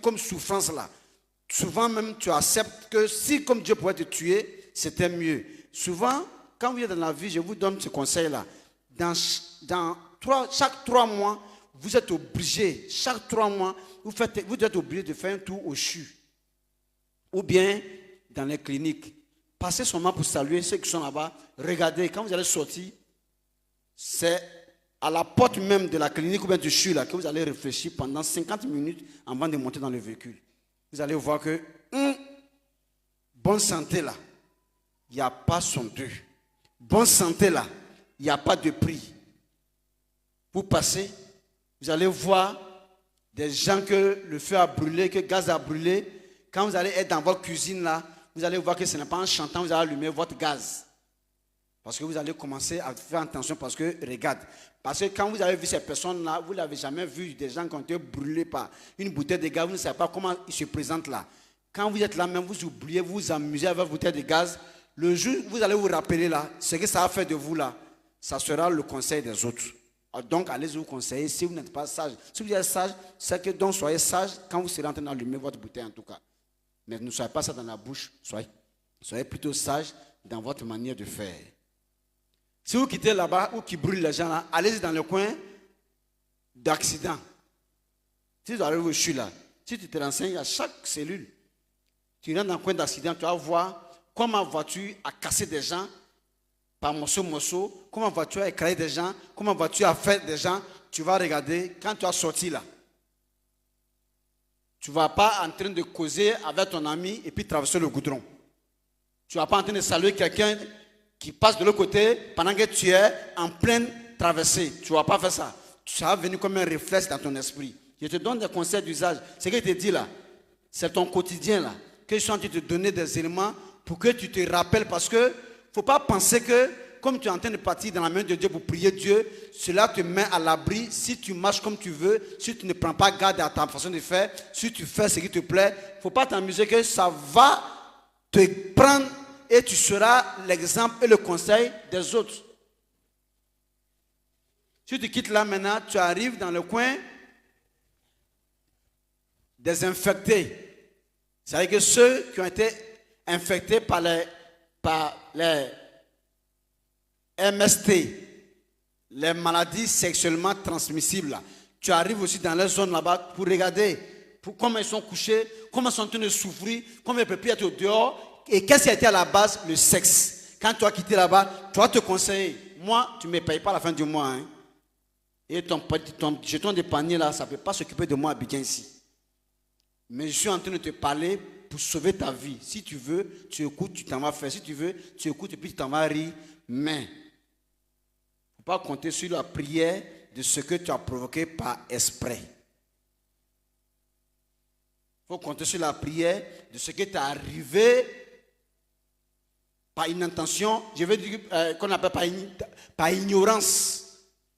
comme souffrance là, souvent même tu acceptes que si comme Dieu pouvait te tuer, c'était mieux. Souvent, quand vous êtes dans la vie, je vous donne ce conseil-là. Chaque 3 mois, vous êtes obligé, chaque 3 mois, vous êtes obligé de faire un tour au CHU. Ou bien dans les cliniques. Passez seulement pour saluer ceux qui sont là-bas. Regardez, quand vous allez sortir, c'est à la porte même de la clinique ou bien du CHU là, que vous allez réfléchir pendant 50 minutes avant de monter dans le véhicule. Vous allez voir que, bonne santé là, il n'y a pas son Dieu. Bonne santé là, il n'y a pas de prix. Vous passez, vous allez voir des gens que le feu a brûlé, que le gaz a brûlé. Quand vous allez être dans votre cuisine là, vous allez voir que ce n'est pas en chantant que vous allez allumer votre gaz. Parce que vous allez commencer à faire attention parce que, regarde, parce que quand vous avez vu ces personnes-là, vous n'avez jamais vu des gens qui ont été brûlés par une bouteille de gaz, vous ne savez pas comment ils se présentent là. Quand vous êtes là même, vous oubliez, vous vous amusez avec votre bouteille de gaz, le jour où vous allez vous rappeler là, ce que ça a fait de vous là, ça sera le conseil des autres. Donc, allez-y vous conseiller si vous n'êtes pas sage. Si vous êtes sage, c'est que donc soyez sage quand vous serez en train d'allumer votre bouteille en tout cas. Mais ne soyez pas ça dans la bouche, soyez plutôt sage dans votre manière de faire. Si vous quittez là-bas ou qui brûle les gens là, allez-y dans le coin d'accident. Si vous arrivez au CHU là, si tu te renseignes à chaque cellule, tu rentres dans le coin d'accident, tu vas voir comment la voiture a cassé des gens par morceau, comment la voiture a écrasé des gens, comment la voiture a fait des gens. Tu vas regarder quand tu as sorti là. Tu ne vas pas en train de causer avec ton ami et puis traverser le goudron. Tu ne vas pas en train de saluer quelqu'un qui passe de l'autre côté pendant que tu es en pleine traversée. Tu ne vas pas faire ça. Ça va venir comme un réflexe dans ton esprit. Je te donne des conseils d'usage. Ce que je te dis là, c'est ton quotidien là. Que je suis en train de te donner des éléments pour que tu te rappelles. Parce que il ne faut pas penser que comme tu es en train de partir dans la main de Dieu pour prier Dieu, cela te met à l'abri si tu marches comme tu veux, si tu ne prends pas garde à ta façon de faire, si tu fais ce qui te plaît. Il ne faut pas t'amuser que ça va te prendre et tu seras l'exemple et le conseil des autres. Si tu quittes là maintenant, tu arrives dans le coin des infectés. C'est-à-dire que ceux qui ont été infectés par les MST, les maladies sexuellement transmissibles, là. Tu arrives aussi dans les zones là-bas pour regarder comment ils sont couchés, comment ils sont en train de souffrir, comment ils ne peuvent plus être au dehors. Et qu'est-ce qui a été à la base? Le sexe. Quand tu as quitté là-bas, tu vas te conseiller. Moi, tu ne me payes pas à la fin du mois. Hein. Et ton jeton de panier là, ça ne peut pas s'occuper de moi à Bidjan ici. Mais je suis en train de te parler pour sauver ta vie. Si tu veux, tu écoutes, tu t'en vas faire. Si tu veux, tu écoutes et puis tu t'en vas rire. Mais, il ne faut pas compter sur la prière de ce que tu as provoqué par esprit. Il faut compter sur la prière de ce qui est arrivé par une intention, je veux dire qu'on appelle par ignorance.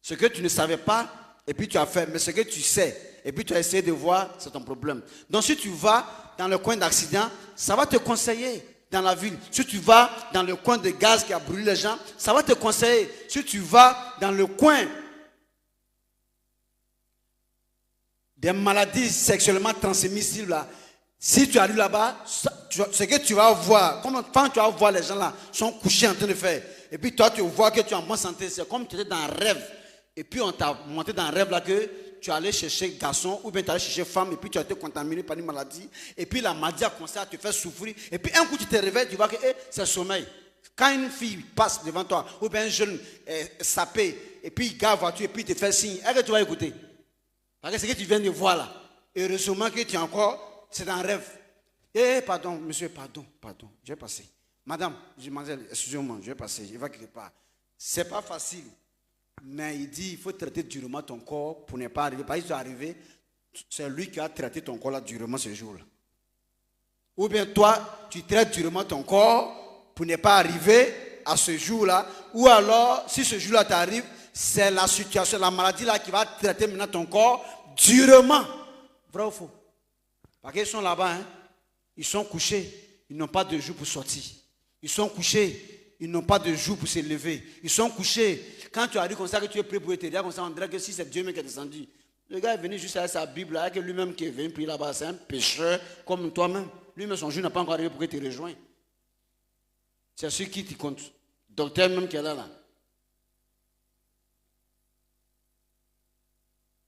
Ce que tu ne savais pas, et puis tu as fait, mais ce que tu sais, et puis tu as essayé de voir, c'est ton problème. Donc si tu vas dans le coin d'accident, ça va te conseiller dans la ville. Si tu vas dans le coin de gaz qui a brûlé les gens, ça va te conseiller. Si tu vas dans le coin des maladies sexuellement transmissibles, là, si tu arrives là-bas, ce que tu vas voir, quand tu vas voir les gens là, sont couchés en train de faire, et puis toi tu vois que tu es en bonne santé, c'est comme tu étais dans un rêve, et puis on t'a monté dans un rêve là que tu allais chercher garçon, ou bien tu allais chercher femme, et puis tu as été contaminé par une maladie, et puis la maladie a commencé à te faire souffrir, et puis un coup tu te réveilles, tu vois que c'est sommeil. Quand une fille passe devant toi, ou bien un jeune sapé, et puis il gare la voiture, et puis il te fait signe, est-ce que tu vas écouter? Parce que ce que tu viens de voir là, heureusement que tu es encore... C'est un rêve. Pardon, monsieur, pardon, je vais passer. Madame, excusez-moi, je vais passer, je vais quelque part. C'est pas facile. Mais il dit, il faut traiter durement ton corps pour ne pas arriver. Parce que tu es arrivé, c'est lui qui a traité ton corps là durement ce jour-là. Ou bien toi, tu traites durement ton corps pour ne pas arriver à ce jour-là. Ou alors, si ce jour-là t'arrive, c'est la situation, la maladie là qui va traiter maintenant ton corps durement. Vrai ou faux? Parce qu'ils sont là-bas, hein? Ils sont couchés, ils n'ont pas de jour pour sortir. Ils sont couchés, ils n'ont pas de jour pour se lever. Ils sont couchés. Quand tu arrives comme ça, que tu es prêt pour te dire comme ça, on dirait que si c'est Dieu même qui est descendu, Le gars est venu juste avec sa Bible, avec lui-même qui est venu prier là-bas. C'est un pécheur comme toi-même. Lui-même, son jour n'a pas encore arrivé pour qu'il te rejoigne. C'est celui qui te compte. Docteur même qui est là.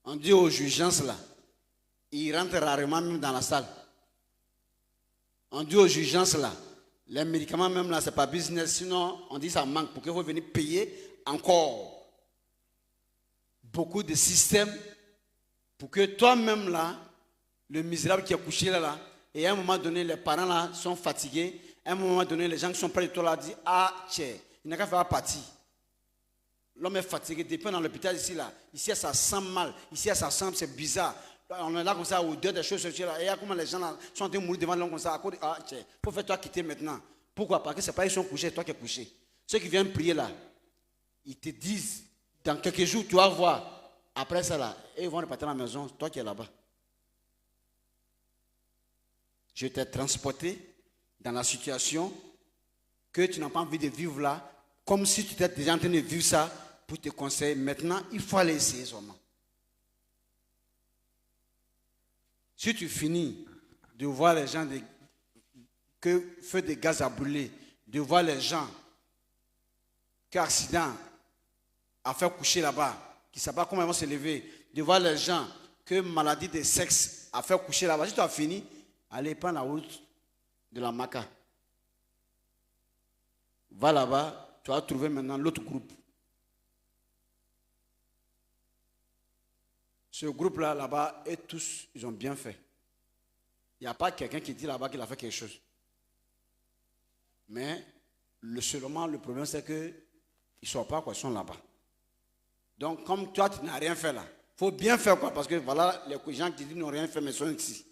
On dit aux jugeances là, ils rentrent rarement même dans la salle. On dit aux jugeances là, les médicaments même là, c'est pas business, sinon on dit ça manque pour qu'il faut venir payer encore beaucoup de systèmes pour que toi-même là, le misérable qui est couché là, et à un moment donné, les parents là sont fatigués, à un moment donné, les gens qui sont près de toi là disent, ah, tiens, il n'a qu'à faire partie. L'homme est fatigué, depuis dans l'hôpital ici là, ici ça sent mal, ici ça sent, c'est bizarre. On est là comme ça, au-delà des choses, et il y a comment les gens là sont en train de mourir devant l'homme comme ça, à cause de, ah, tiens, il faut faire toi quitter maintenant. Pourquoi? Parce que c'est pas ils sont couchés, c'est toi qui es couché. Ceux qui viennent prier là, ils te disent, dans quelques jours, tu vas voir, après ça là, et ils vont repartir à la maison, toi qui es là-bas. Je t'ai transporté dans la situation que tu n'as pas envie de vivre là, comme si tu étais déjà en train de vivre ça pour te conseiller. Maintenant, il faut aller essayer seulement. Si tu finis de voir les gens que feu de gaz a brûlé, de voir les gens qu'accident a fait coucher là-bas, qui ne savent pas comment ils vont se lever, de voir les gens que maladie de sexe a fait coucher là-bas, si tu as fini, allez prendre la route de la Maca. Va là-bas, tu vas trouver maintenant l'autre groupe. Ce groupe-là, là-bas, et tous, ils ont bien fait. Il n'y a pas quelqu'un qui dit là-bas qu'il a fait quelque chose. Mais, seulement, le problème, c'est qu'ils ne savent pas quoi, ils sont là-bas. Donc, comme toi, tu n'as rien fait là, il faut bien faire quoi, parce que voilà, les gens qui disent qu'ils n'ont rien fait, mais ils sont ici.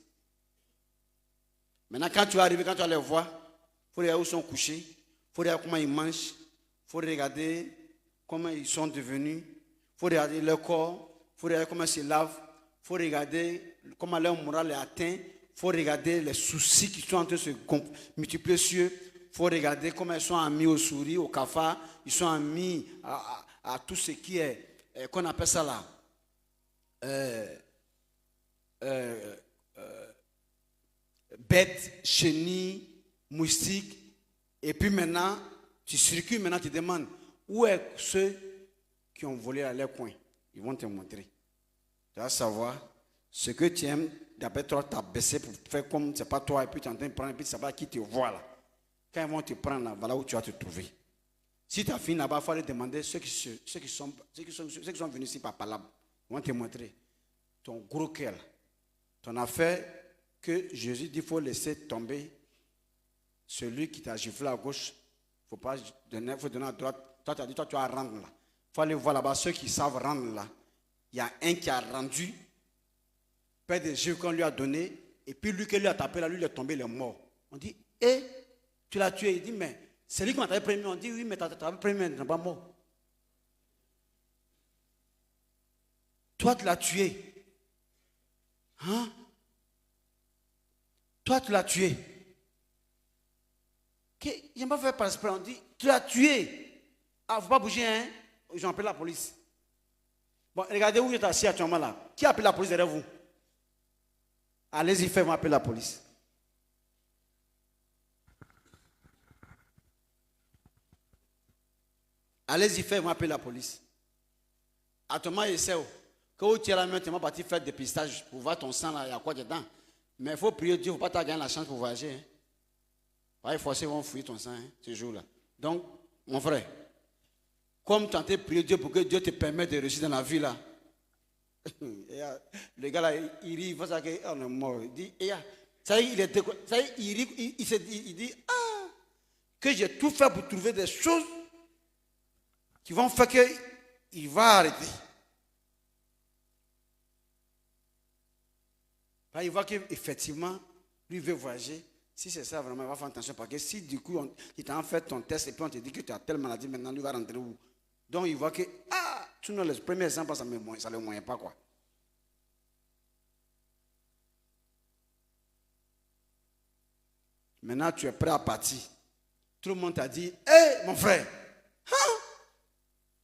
Maintenant, quand tu vas arriver, quand tu vas les voir, il faut regarder où ils sont couchés, il faut regarder comment ils mangent, il faut regarder comment ils sont devenus, il faut regarder leur corps, il faut regarder comment ils se lavent, il faut regarder comment leur morale est atteinte, il faut regarder les soucis qui sont en train de se multiplier sur eux, il faut regarder comment ils sont amis aux souris, aux cafards, ils sont amis à tout ce qui est, qu'on appelle ça là, bêtes, chenilles, moustiques. Et puis maintenant, tu circules, maintenant tu demandes où est ceux qui ont volé à leur coin. Ils vont te montrer. Tu vas savoir ce que tu aimes. D'après toi, tu as baissé pour faire comme ce n'est pas toi. Et puis tu es en train de prendre, et puis tu ne sais pas qui te voit là. Quand ils vont te prendre là, voilà où tu vas te trouver. Si tu as fini là-bas, il faut aller demander ceux qui sont venus ici par palabre. Ils vont te montrer ton gros cœur. Ton affaire que Jésus dit qu'il faut laisser tomber celui qui t'a giflé à gauche. Il faut pas donner, il faut donner à droite. Toi, tu as dit, toi, tu vas rendre là. Il faut aller voir là-bas ceux qui savent rendre là. Il y a un qui a rendu, Père des Jésus qu'on lui a donné, et puis lui qui lui a tapé là, lui il est tombé, il est mort. On dit, tu l'as tué. Il dit, mais c'est lui qui m'a tapé premier. On dit, oui, mais tu as tapé premier, il n'est pas mort. Toi, tu l'as tué. Hein? Toi, tu l'as tué. Je n'ai pas fait par esprit. On dit, tu l'as tué. Ah, il ne faut pas bouger, hein? Ils ont appelé la police. Bon, regardez où vous êtes assis actuellement là. Qui a appelé la police derrière vous? Allez-y, faites-moi appeler la police. Allez-y, faites-moi appeler la police. Actuellement, il sait où? Quand tu es là, tu es parti faire des dépistage pour voir ton sang là, il y a quoi dedans. Mais il faut prier Dieu, il ne faut pas gagner la chance pour voyager. Hein. Pas forcer, ils vont fouiller ton sang hein, ce jour-là. Donc, mon frère, comme tu es en train de prier Dieu pour que Dieu te permette de réussir dans la vie là. Le gars là, il rit, il voit ça qu'on est mort. Il dit, ça y est, il rit, il dit, que j'ai tout fait pour trouver des choses qui vont faire qu'il va arrêter. Là, il voit qu'effectivement, lui veut voyager. Si c'est ça, vraiment, il va faire attention. Parce que si du coup, il t'a fait ton test et puis on te dit que tu as telle maladie, maintenant, lui va rentrer où? Donc, il voit que, tu n'as les premiers exemples, ça ne le moyen pas, quoi. Maintenant, tu es prêt à partir. Tout le monde t'a dit, mon frère,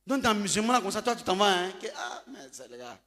donc dans le musulman, comme ça, toi, tu t'en vas, hein? Mais c'est les gars.